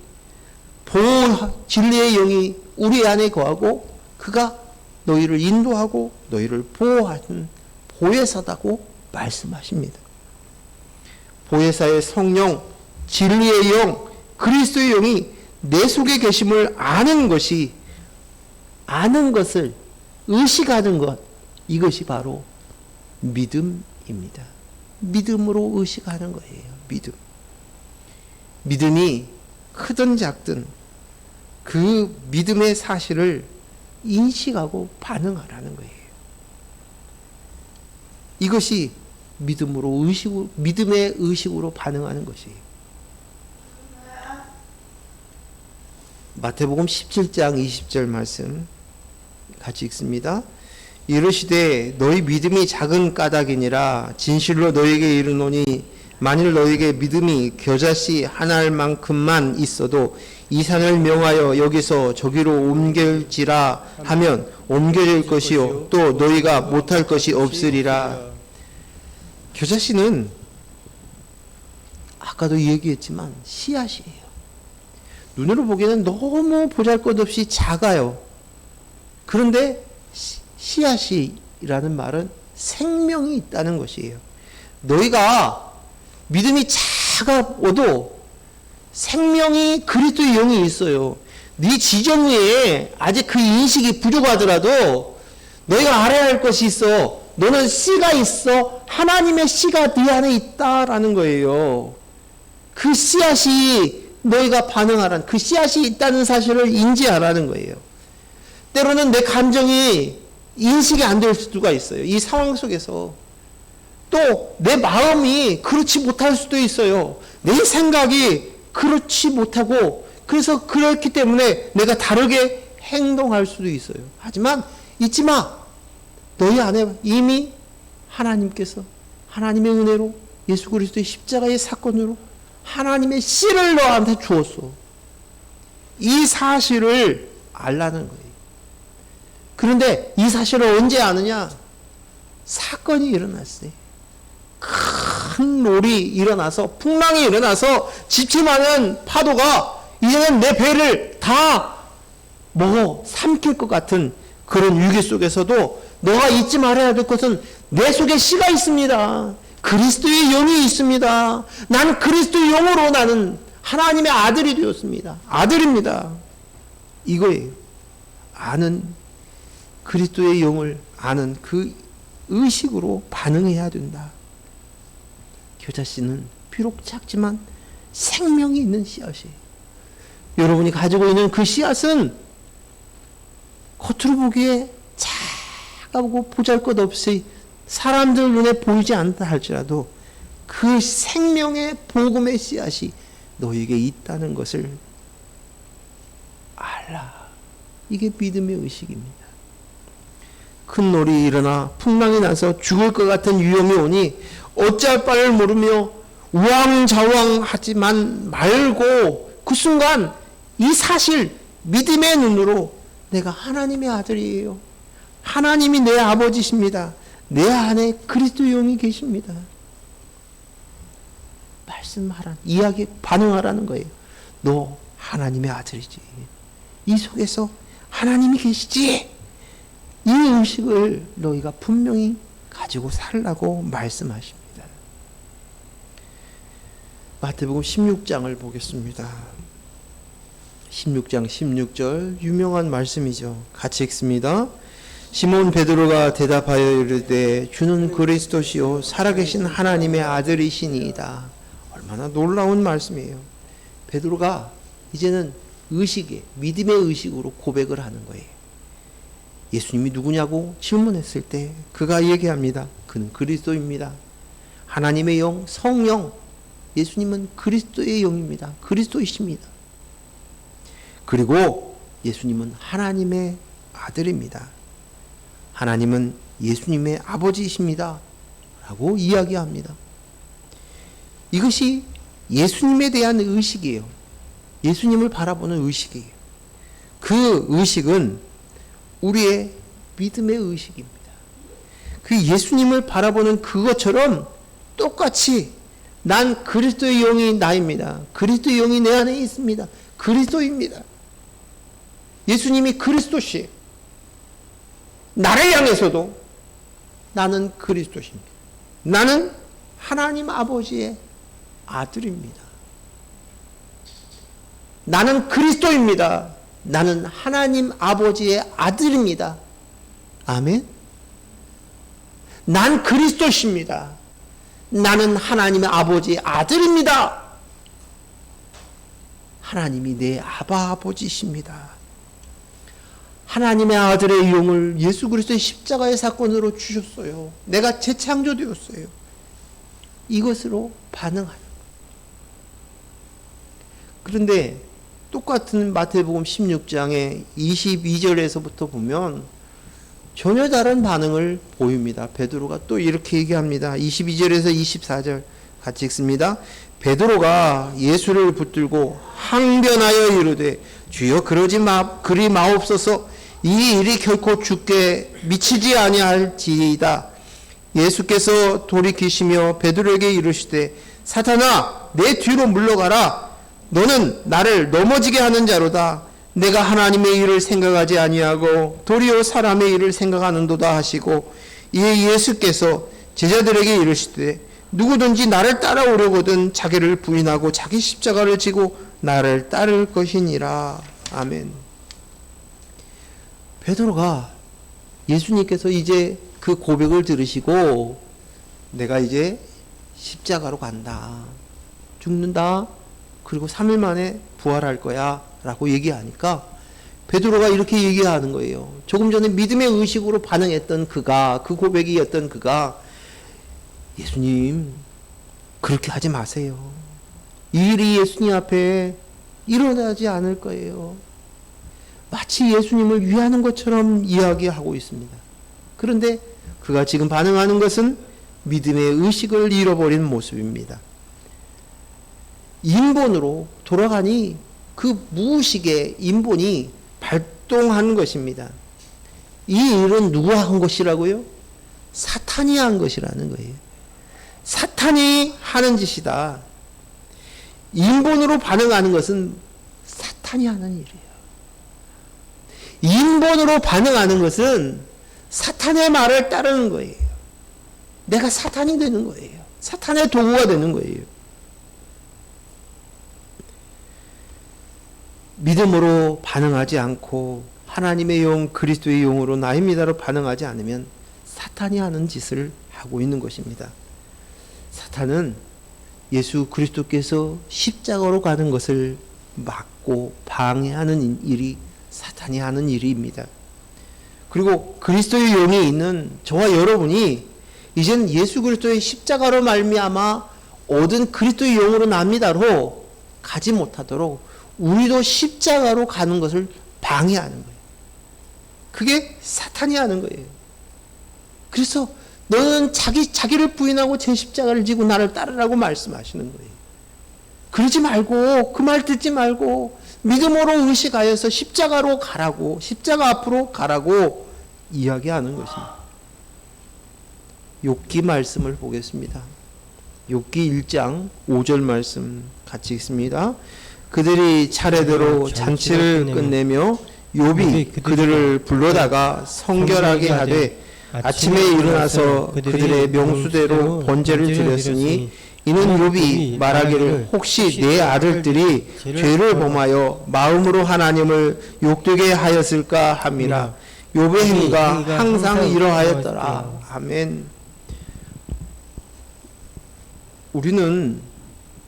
진리의 영이 우리 안에 거하고 그가 너희를 인도하고 너희를 보호하는 보혜사다고 말씀하십니다. 보혜사의 성령, 진리의 영, 그리스도의 영이 내 속에 계심을 아는 것을 의식하는 것, 이것이 바로 믿음입니다. 믿음으로 의식하는 거예요. 믿음이 크든 작든 그 믿음의 사실을 인식하고 반응하라는 거예요. 이것이 믿음의 의식으로 반응하는 것이에요. 마태복음 17장 20절 말씀 같이 읽습니다. 이르시되 너희 믿음이 작은 까닭이니라 진실로 너희에게 이르노니 만일 너희에게 믿음이 겨자씨 하나만큼만 있어도 이 산을 명하여 여기서 저기로 옮길지라 하면 옮겨질 것이요 또 너희가 못할 것이 없으리라. 겨자씨는 아까도 얘기했지만 씨앗이에요. 눈으로 보기에는 너무 보잘것없이 작아요. 그런데 씨앗이라는 말은 생명이 있다는 것이에요. 너희가 믿음이 작아도 생명이 그리스도의 영이 있어요. 네 지정 위에 아직 그 인식이 부족하더라도 너희가 알아야 할 것이 있어. 너는 씨가 있어. 하나님의 씨가 네 안에 있다라는 거예요. 그 씨앗이 너희가 반응하라는, 그 씨앗이 있다는 사실을 인지하라는 거예요. 때로는 내 감정이 인식이 안 될 수가 있어요. 이 상황 속에서. 또 내 마음이 그렇지 못할 수도 있어요. 내 생각이 그렇지 못하고 그래서 그렇기 때문에 내가 다르게 행동할 수도 있어요. 하지만 잊지 마. 너희 안에 이미 하나님께서 하나님의 은혜로 예수 그리스도의 십자가의 사건으로 하나님의 씨를 너한테 주었어. 이 사실을 알라는 거예요. 그런데 이 사실을 언제 아느냐? 사건이 일어났어요. 큰 놀이 일어나서 풍랑이 일어나서 집집하는 파도가 이제는 내 배를 다 삼킬 것 같은 그런 위기 속에서도 너가 잊지 말아야 될 것은 내 속에 씨가 있습니다. 그리스도의 영이 있습니다. 나는 그리스도의 영으로 나는 하나님의 아들이 되었습니다. 아들입니다. 이거예요. 아는 그리스도의 영을 아는 그 의식으로 반응해야 된다. 겨자씨는 비록 작지만 생명이 있는 씨앗이에요. 여러분이 가지고 있는 그 씨앗은 겉으로 보기에 작아보고 보잘것없이 사람들 눈에 보이지 않다 할지라도 그 생명의 복음의 씨앗이 너에게 있다는 것을 알라. 이게 믿음의 의식입니다. 큰 놀이 일어나 풍랑이 나서 죽을 것 같은 위험이 오니 어찌할 바를 모르며 우왕좌왕하지만 말고 그 순간 이 사실 믿음의 눈으로 내가 하나님의 아들이에요. 하나님이 내 아버지십니다. 내 안에 그리스도 영이 계십니다. 말씀하라. 이야기 반응하라는 거예요. 너 하나님의 아들이지. 이 속에서 하나님이 계시지. 이 의식을 너희가 분명히 가지고 살라고 말씀하십니다. 마태복음 16장을 보겠습니다. 16장 16절 유명한 말씀이죠. 같이 읽습니다. 시몬 베드로가 대답하여 이르되 주는 그리스도시요 살아계신 하나님의 아들이시니이다. 얼마나 놀라운 말씀이에요. 베드로가 이제는 의식에, 믿음의 의식으로 고백을 하는 거예요. 예수님이 누구냐고 질문했을 때 그가 얘기합니다. 그는 그리스도입니다. 하나님의 영, 성령, 예수님은 그리스도의 영입니다. 그리스도이십니다. 그리고 예수님은 하나님의 아들입니다. 하나님은 예수님의 아버지이십니다. 라고 이야기합니다. 이것이 예수님에 대한 의식이에요. 예수님을 바라보는 의식이에요. 그 의식은 우리의 믿음의 의식입니다. 그 예수님을 바라보는 그것처럼 똑같이 난 그리스도의 영이 나입니다. 그리스도의 영이 내 안에 있습니다. 그리스도입니다. 예수님이 그리스도시. 나를 향해서도 나는 그리스도십니다. 나는 하나님 아버지의 아들입니다. 나는 그리스도입니다. 나는 하나님 아버지의 아들입니다. 아멘. 난 그리스도십니다. 나는 하나님의 아버지의 아들입니다. 하나님이 내 아버지십니다. 하나님의 아들의 영을 예수 그리스도의 십자가의 사건으로 주셨어요. 내가 재창조되었어요. 이것으로 반응하는 거예요. 그런데 똑같은 마태복음 16장의 22절에서부터 보면 전혀 다른 반응을 보입니다. 베드로가 또 이렇게 얘기합니다. 22절에서 24절 같이 읽습니다. 베드로가 예수를 붙들고 항변하여 이르되 주여 그리 마옵소서. 이 일이 결코 주께 미치지 아니할지이다. 예수께서 돌이키시며 베드로에게 이르시되 사탄아 내 뒤로 물러가라. 너는 나를 넘어지게 하는 자로다. 내가 하나님의 일을 생각하지 아니하고 도리어 사람의 일을 생각하는도다 하시고 이에 예수께서 제자들에게 이르시되 누구든지 나를 따라오려거든 자기를 부인하고 자기 십자가를 지고 나를 따를 것이니라. 아멘. 베드로가 예수님께서 이제 그 고백을 들으시고 내가 이제 십자가로 간다. 죽는다. 그리고 3일 만에 부활할 거야. 라고 얘기하니까 베드로가 이렇게 얘기하는 거예요. 조금 전에 믿음의 의식으로 반응했던 그가, 그 고백이었던 그가 예수님 그렇게 하지 마세요. 이 일이 예수님 앞에 일어나지 않을 거예요. 마치 예수님을 위하는 것처럼 이야기하고 있습니다. 그런데 그가 지금 반응하는 것은 믿음의 의식을 잃어버린 모습입니다. 인본으로 돌아가니 그 무의식의 인본이 발동한 것입니다. 이 일은 누가 한 것이라고요? 사탄이 한 것이라는 거예요. 사탄이 하는 짓이다. 인본으로 반응하는 것은 사탄이 하는 일이에요. 인본으로 반응하는 것은 사탄의 말을 따르는 거예요. 내가 사탄이 되는 거예요. 사탄의 도구가 되는 거예요. 믿음으로 반응하지 않고 하나님의 영, 그리스도의 영으로 나입니다로 반응하지 않으면 사탄이 하는 짓을 하고 있는 것입니다. 사탄은 예수 그리스도께서 십자가로 가는 것을 막고 방해하는 일이 사탄이 하는 일입니다. 그리고 그리스도의 영이 있는 저와 여러분이 이젠 예수 그리스도의 십자가로 말미암아 얻은 그리스도의 영으로 납니다로 가지 못하도록 우리도 십자가로 가는 것을 방해하는 거예요. 그게 사탄이 하는 거예요. 그래서 너는 자기를 부인하고 제 십자가를 지고 나를 따르라고 말씀하시는 거예요. 그러지 말고 그 말 듣지 말고 믿음으로 의식하여서 십자가로 가라고, 십자가 앞으로 가라고 이야기하는 것입니다. 욥기 말씀을 보겠습니다. 욥기 1장 5절 말씀 같이 읽습니다. 그들이 차례대로 잔치를 끝내며 욥이 그들을 불러다가 성결하게 하되 아침에 일어나서 그들의 명수대로 번제를 드렸으니 이는 욥이 말하기를 혹시 내 아들들이 죄를 범하여 마음으로 하나님을 욕되게 하였을까 함이라. 욥의 행위가 항상 이러하였더라. 아멘. 우리는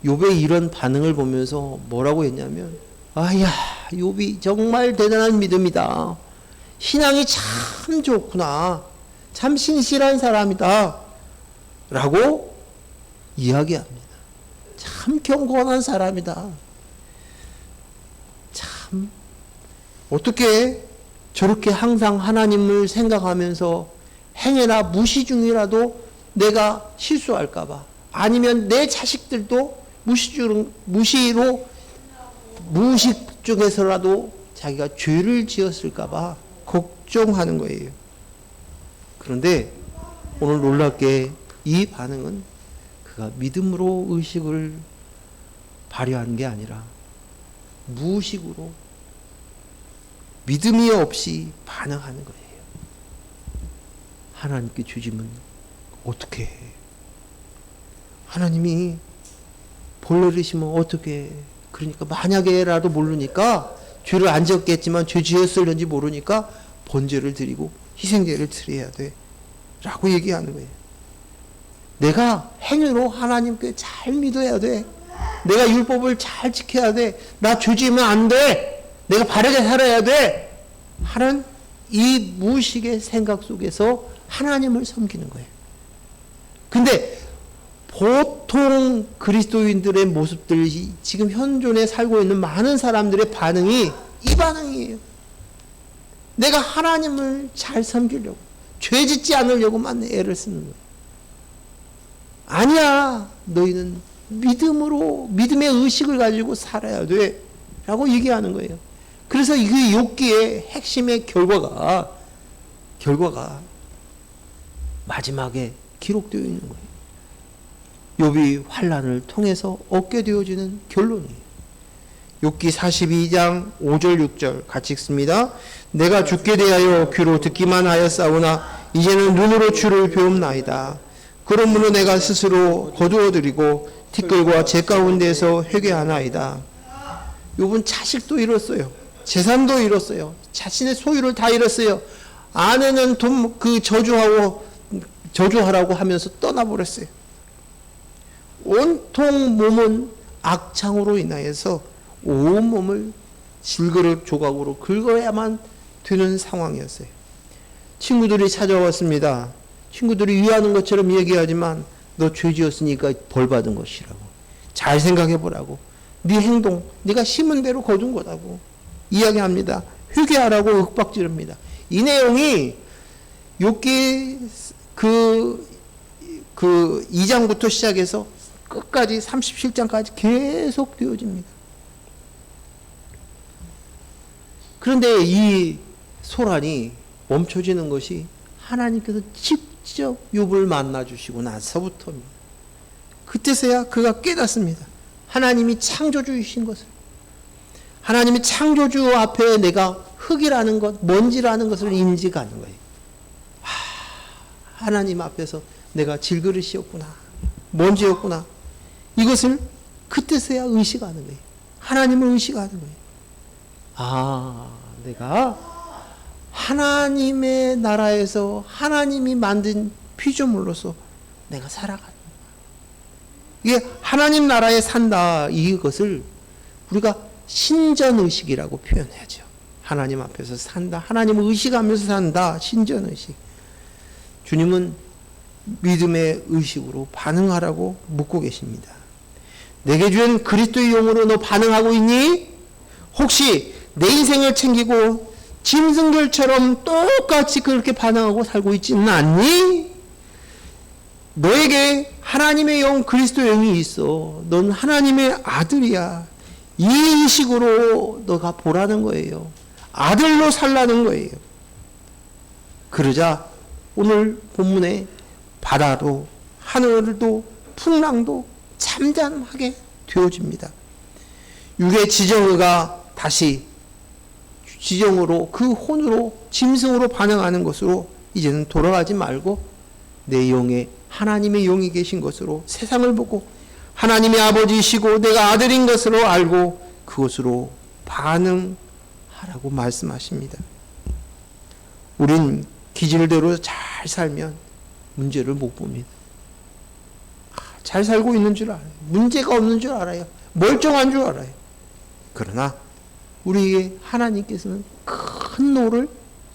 욥의 이런 반응을 보면서 뭐라고 했냐면 아야, 욥이 정말 대단한 믿음이다. 신앙이 참 좋구나. 참 신실한 사람이다. 라고 이야기합니다. 참 경건한 사람이다. 참 어떻게 저렇게 항상 하나님을 생각하면서 행여나 무시 중이라도 내가 실수할까봐, 아니면 내 자식들도 무식 중에서라도 자기가 죄를 지었을까봐 걱정하는 거예요. 그런데 오늘 놀랍게 이 반응은 그가 믿음으로 의식을 발휘하는 게 아니라 무의식으로 믿음이 없이 반응하는 거예요. 하나님께 주지면 어떻게 해? 하나님이 벌 내리시면 어떻게 해? 그러니까 만약에라도 모르니까, 죄를 안 지었겠지만 죄 지었을는지 모르니까 번제를 드리고 희생제를 드려야 돼 라고 얘기하는 거예요. 내가 행위로 하나님께 잘 믿어야 돼. 내가 율법을 잘 지켜야 돼. 나 죄 지으면 안 돼. 내가 바르게 살아야 돼 하는 이 무의식의 생각 속에서 하나님을 섬기는 거예요. 근데 보통 그리스도인들의 모습들이, 지금 현존에 살고 있는 많은 사람들의 반응이 이 반응이에요. 내가 하나님을 잘 섬기려고, 죄 짓지 않으려고만 애를 쓰는 거예요. 아니야, 너희는 믿음의 의식을 가지고 살아야 돼 라고 얘기하는 거예요. 그래서 이 욥기의 핵심의 결과가 마지막에 기록되어 있는 거예요. 욥이 환난을 통해서 얻게 되어지는 결론이에요. 욥기 42장 5절 6절 같이 읽습니다. 내가 죽게 대하여 귀로 듣기만 하였사오나 이제는 눈으로 주를 배움나이다. 그러므로 내가 스스로 거두어드리고 티끌과 재 가운데에서 회개하나이다. 욥은 자식도 잃었어요. 재산도 잃었어요. 자신의 소유를 다 잃었어요. 아내는 저주하라고 하면서 떠나버렸어요. 온통 몸은 악창으로 인하여서 온 몸을 질그릇 조각으로 긁어야만 되는 상황이었어요. 친구들이 찾아왔습니다. 친구들이 위하는 것처럼 얘기하지만 너 죄 지었으니까 벌 받은 것이라고. 잘 생각해 보라고. 네 행동, 네가 심은 대로 거둔 거라고 이야기합니다. 회개하라고 윽박지릅니다. 이 내용이 욥기 그 2장부터 시작해서 끝까지 37장까지 계속 되어집니다. 그런데 이 소란이 멈춰지는 것이 하나님께서 직접 욥을 만나주시고 나서부터입니다. 그때서야 그가 깨닫습니다. 하나님이 창조주이신 것을. 하나님이 창조주 앞에 내가 흙이라는 것, 먼지라는 것을 인지하는 거예요. 하나님 앞에서 내가 질그릇이었구나, 먼지였구나. 이것을 그때서야 의식하는 거예요. 하나님을 의식하는 거예요. 내가 하나님의 나라에서 하나님이 만든 피조물로서 내가 살아가는 거야. 이게 하나님 나라에 산다. 이것을 우리가 신전의식이라고 표현해야죠. 하나님 앞에서 산다. 하나님을 의식하면서 산다. 신전의식. 주님은 믿음의 의식으로 반응하라고 묻고 계십니다. 내게 주는 그리스도의 영으로 너 반응하고 있니? 혹시 내 인생을 챙기고 짐승들처럼 똑같이 그렇게 반응하고 살고 있지는 않니? 너에게 하나님의 영, 그리스도의 영이 있어. 넌 하나님의 아들이야. 이 의식으로 너가 보라는 거예요. 아들로 살라는 거예요. 그러자 오늘 본문에 바다도 하늘도 풍랑도 잠잠하게 되어집니다. 육의 지정의가 다시 지정으로, 그 혼으로, 짐승으로 반응하는 것으로 이제는 돌아가지 말고 내 영에 하나님의 영이 계신 것으로 세상을 보고 하나님의 아버지이시고 내가 아들인 것으로 알고 그것으로 반응하라고 말씀하십니다. 우린 기질대로 잘 살면 문제를 못 봅니다. 잘 살고 있는 줄 알아요. 문제가 없는 줄 알아요. 멀쩡한 줄 알아요. 그러나 우리에게 하나님께서는 큰 노를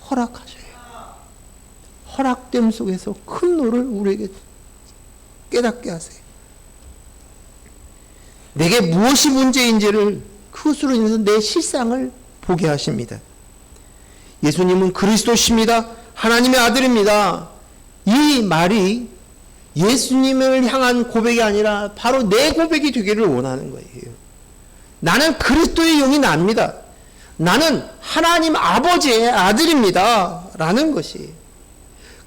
허락하셔요. 허락됨 속에서 큰 노를 우리에게 깨닫게 하세요. 내게 무엇이 문제인지를 그것으로 인해서 내 실상을 보게 하십니다. 예수님은 그리스도십니다. 하나님의 아들입니다. 이 말이 예수님을 향한 고백이 아니라 바로 내 고백이 되기를 원하는 거예요. 나는 그리스도의 영이 납니다. 나는 하나님 아버지의 아들입니다. 라는 것이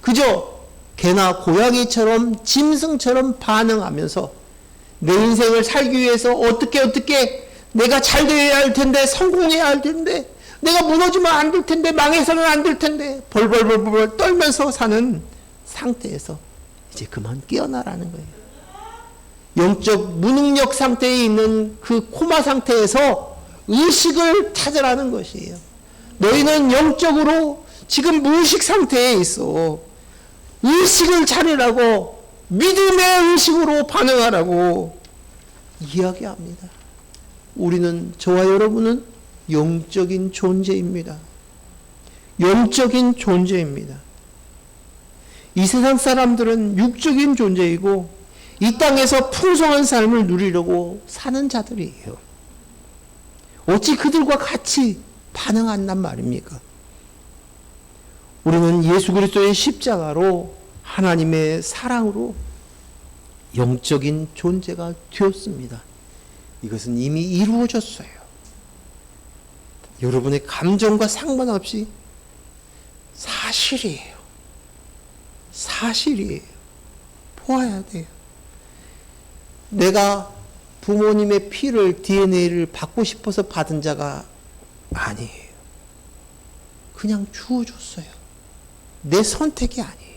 그저 개나 고양이처럼 짐승처럼 반응하면서 내 인생을 살기 위해서 어떻게 내가 잘 되어야 할 텐데, 성공해야 할 텐데, 내가 무너지면 안 될 텐데, 망해서는 안 될 텐데 벌벌벌벌 떨면서 사는 상태에서 이제 그만 깨어나라는 거예요. 영적 무능력 상태에 있는 그 코마 상태에서 의식을 찾으라는 것이에요. 너희는 영적으로 지금 무의식 상태에 있어. 의식을 차리라고, 믿음의 의식으로 반응하라고 이야기합니다. 우리는, 저와 여러분은 영적인 존재입니다. 영적인 존재입니다. 이 세상 사람들은 육적인 존재이고 이 땅에서 풍성한 삶을 누리려고 사는 자들이에요. 어찌 그들과 같이 반응한단 말입니까? 우리는 예수 그리스도의 십자가로, 하나님의 사랑으로 영적인 존재가 되었습니다. 이것은 이미 이루어졌어요. 여러분의 감정과 상관없이 사실이에요. 사실이에요. 보아야 돼요. 내가 부모님의 피를, DNA를 받고 싶어서 받은 자가 아니에요. 그냥 주어줬어요. 내 선택이 아니에요.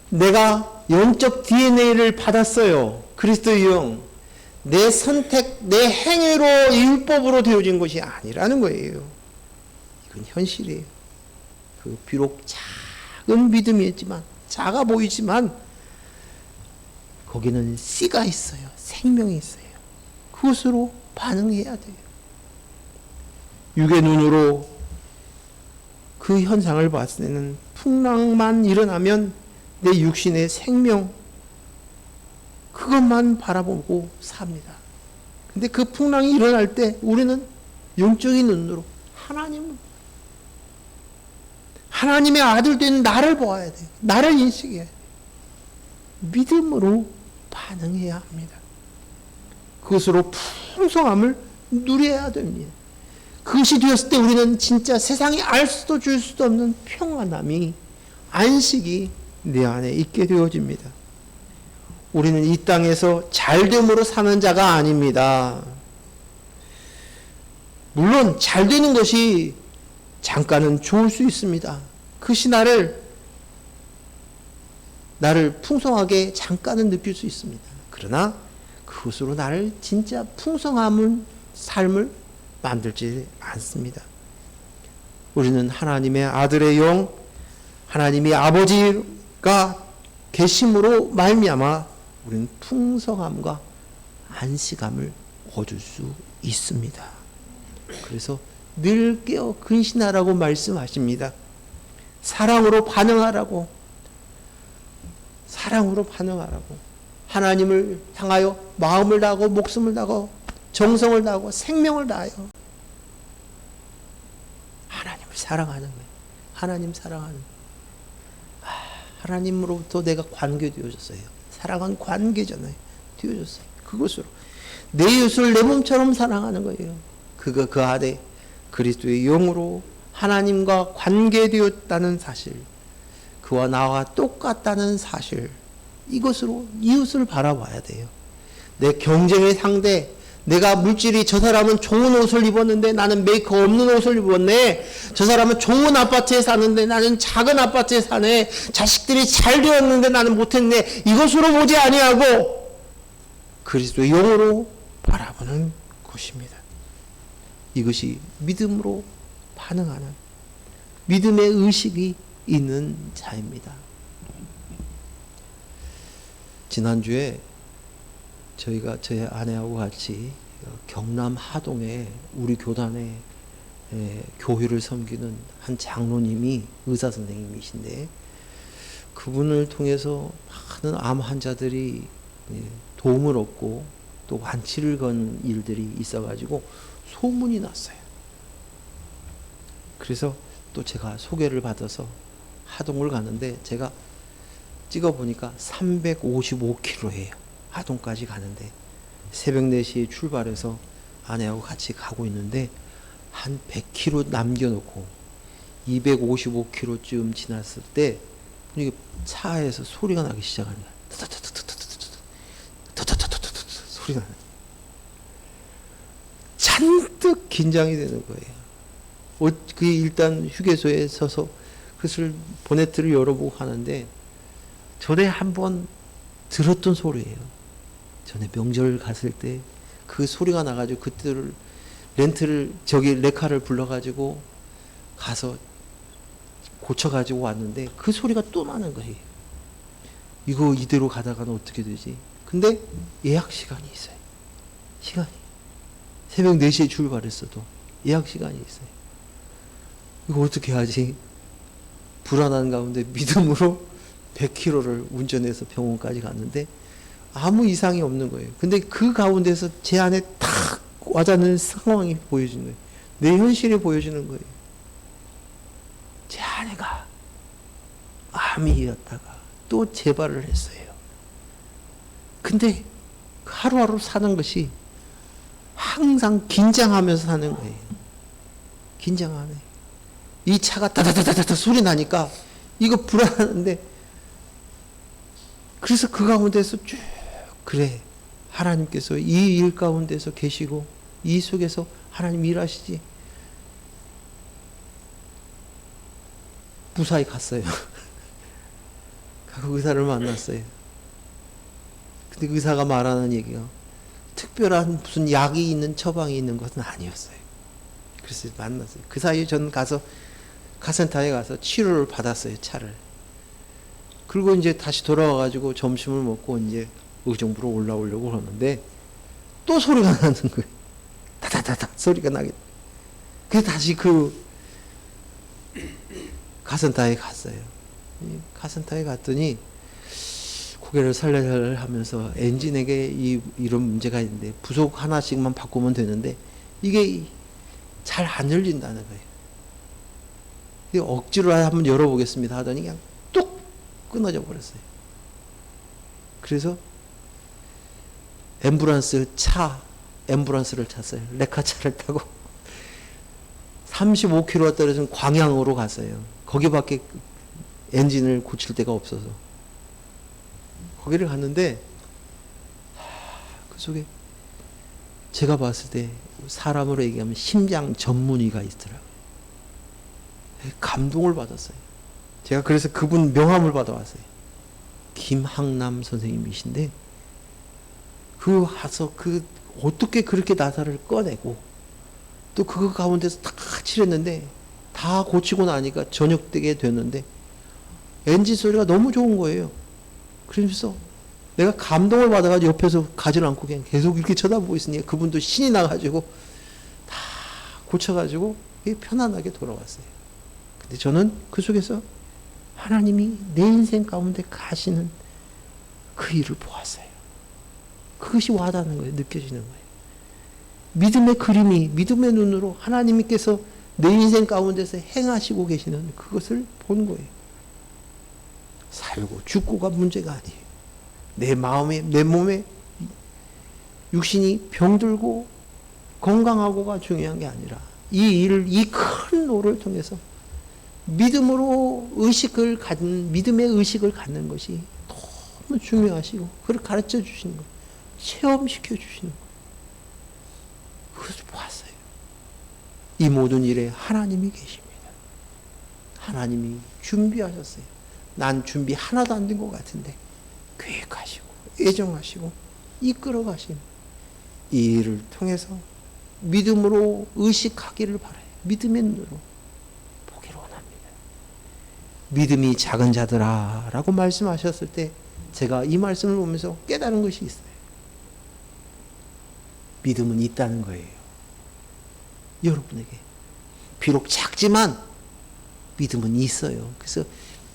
내가 영적 DNA를 받았어요. 그리스도의 영. 내 선택, 내 행위로, 율법으로 되어진 것이 아니라는 거예요. 이건 현실이에요. 그 비록 작은 믿음이었지만, 작아 보이지만 거기는 씨가 있어요. 생명이 있어요. 그것으로 반응해야 돼요. 육의 눈으로 그 현상을 봤을 때는 풍랑만 일어나면 내 육신의 생명, 그것만 바라보고 삽니다. 근데 그 풍랑이 일어날 때 우리는 영적인 눈으로 하나님의 아들 된 나를 보아야 돼요. 나를 인식해야 돼요. 믿음으로 반응해야 합니다. 그것으로 풍성함을 누려야 됩니다. 그것이 되었을 때 우리는 진짜 세상이 알 수도 줄 수도 없는 평안함이, 안식이 내 안에 있게 되어집니다. 우리는 이 땅에서 잘됨으로 사는 자가 아닙니다. 물론 잘 되는 것이 잠깐은 좋을 수 있습니다. 그것이 나를 풍성하게 잠깐은 느낄 수 있습니다. 그러나 그것으로 나를 진짜 풍성함을, 삶을 만들지 않습니다. 우리는 하나님의 아들의 영, 하나님의 아버지가 계심으로 말미암아 우리는 풍성함과 안식함을 얻을 수 있습니다. 그래서 늘 깨어 근신하라고 말씀하십니다. 사랑으로 반응하라고. 사랑으로 반응하라고. 하나님을 향하여 마음을 다하고 목숨을 다하고 정성을 다하고 생명을 다하여 하나님을 사랑하는 거예요. 하나님 사랑하는 거예요. 하나님으로부터 내가 관계되어졌어요. 사랑은 관계잖아요. 되어졌어요. 그것으로 내 이웃을 내 몸처럼 사랑하는 거예요. 그가 그 안에 그리스도의 영으로 하나님과 관계되었다는 사실, 그와 나와 똑같다는 사실, 이것으로 이웃을 바라봐야 돼요. 내 경쟁의 상대, 내가 물질이, 저 사람은 좋은 옷을 입었는데 나는 메이크업 없는 옷을 입었네. 저 사람은 좋은 아파트에 사는데 나는 작은 아파트에 사네. 자식들이 잘 되었는데 나는 못했네. 이것으로 보지 아니하고 그리스도의 영으로 바라보는 것입니다. 이것이 믿음으로 반응하는, 믿음의 의식이 있는 자입니다. 지난주에 저희가 제 아내하고 같이 경남 하동에 우리 교단에 교회를 섬기는 한 장로님이 의사 선생님이신데 그분을 통해서 많은 암 환자들이 도움을 얻고 또 완치를 건 일들이 있어가지고 소문이 났어요. 그래서 또 제가 소개를 받아서 하동을 가는데 제가 찍어보니까 355km예요. 하동까지 가는데 새벽 4시에 출발해서 아내하고 같이 가고 있는데 한 100km 남겨놓고 255km쯤 지났을 때 이게 차에서 소리가 나기 시작하는 거야. 소리가 나요. 잔뜩 긴장이 되는 거예요. 그 일단 휴게소에 서서 그것을 보네트를 열어보고 하는데 전에 한번 들었던 소리예요. 전에 명절 갔을 때 그 소리가 나가지고 그때를 레카를 불러가지고 가서 고쳐가지고 왔는데 그 소리가 또 나는 거예요. 이거 이대로 가다가는 어떻게 되지? 근데 예약 시간이 있어요. 시간이. 새벽 4시에 출발했어도 예약 시간이 있어요. 이거 어떻게 하지? 불안한 가운데 믿음으로 100km를 운전해서 병원까지 갔는데 아무 이상이 없는 거예요. 근데 그 가운데서 제 안에 탁 와닿는 상황이 보여지는 거예요. 내 현실이 보여지는 거예요. 제 아내가 암이었다가 또 재발을 했어요. 근데 하루하루 사는 것이 항상 긴장하면서 사는 거예요. 긴장하네. 이 차가 다다다다다 소리 나니까 이거 불안한데 그래서 그 가운데서 쭉 그래 하나님께서 이 일 가운데서 계시고 이 속에서 하나님 일하시지. 무사히 갔어요. 가고 의사를 만났어요. 근데 의사가 말하는 얘기가 특별한 무슨 약이 있는 처방이 있는 것은 아니었어요. 그래서 만났어요. 그 사이에 저는 가서 카센터에 가서 치료를 받았어요. 차를. 그리고 이제 다시 돌아와가지고 점심을 먹고 이제 의정부로 올라오려고 그러는데 또 소리가 나는 거예요. 다다다다 소리가 나게. 그래서 다시 그 카센터에 갔어요. 카센터에 갔더니 고개를 살살살 하면서 엔진에게 이런 문제가 있는데 부속 하나씩만 바꾸면 되는데 이게 잘 안 열린다는 거예요. 억지로 한번 열어보겠습니다 하더니 그냥 뚝 끊어져 버렸어요. 그래서 앰뷸런스를 탔어요. 레카차를 타고 35km 떨어진 광양으로 갔어요. 거기밖에 엔진을 고칠 데가 없어서 거기를 갔는데 그 속에 제가 봤을 때 사람으로 얘기하면 심장 전문의가 있더라고요. 감동을 받았어요. 제가 그래서 그분 명함을 받아왔어요. 김학남 선생님이신데 어떻게 그렇게 나사를 꺼내고 또 그거 가운데서 다 칠했는데 다 고치고 나니까 저녁 때게 됐는데 엔진 소리가 너무 좋은 거예요. 그러면서 내가 감동을 받아가지고 옆에서 가지를 않고 그냥 계속 이렇게 쳐다보고 있으니 그분도 신이 나가지고 다 고쳐가지고 편안하게 돌아왔어요. 근데 저는 그 속에서 하나님이 내 인생 가운데 가시는 그 일을 보았어요. 그것이 와닿는 거예요. 느껴지는 거예요. 믿음의 그림이 믿음의 눈으로 하나님께서 내 인생 가운데서 행하시고 계시는 그것을 본 거예요. 살고 죽고가 문제가 아니에요. 내 마음에 내 몸에 육신이 병들고 건강하고가 중요한 게 아니라 이 큰 노를 통해서 믿음의 의식을 갖는 것이 너무 중요하시고 그걸 가르쳐 주시는 거예요. 체험시켜 주시는 거예요. 그것을 보았어요. 이 모든 일에 하나님이 계십니다. 하나님이 준비하셨어요. 난 준비 하나도 안 된 것 같은데 계획하시고 예정하시고 이끌어 가신 이 일을 통해서 믿음으로 의식하기를 바라요. 믿음의 눈으로 보기를 원합니다. 믿음이 작은 자들아 라고 말씀하셨을 때 제가 이 말씀을 보면서 깨달은 것이 있어요. 믿음은 있다는 거예요. 여러분에게. 비록 작지만 믿음은 있어요. 그래서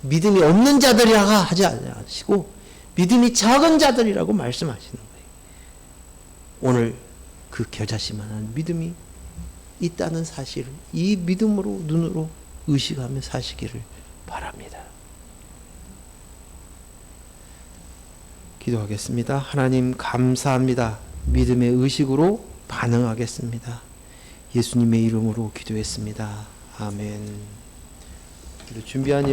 믿음이 없는 자들이라고 하지 않으시고 믿음이 작은 자들이라고 말씀하시는 거예요. 오늘 그 겨자씨만한 믿음이 있다는 사실을 이 믿음으로 눈으로 의식하며 사시기를 바랍니다. 기도하겠습니다. 하나님 감사합니다. 믿음의 의식으로 반응하겠습니다. 예수님의 이름으로 기도했습니다. 아멘. 기도 준비한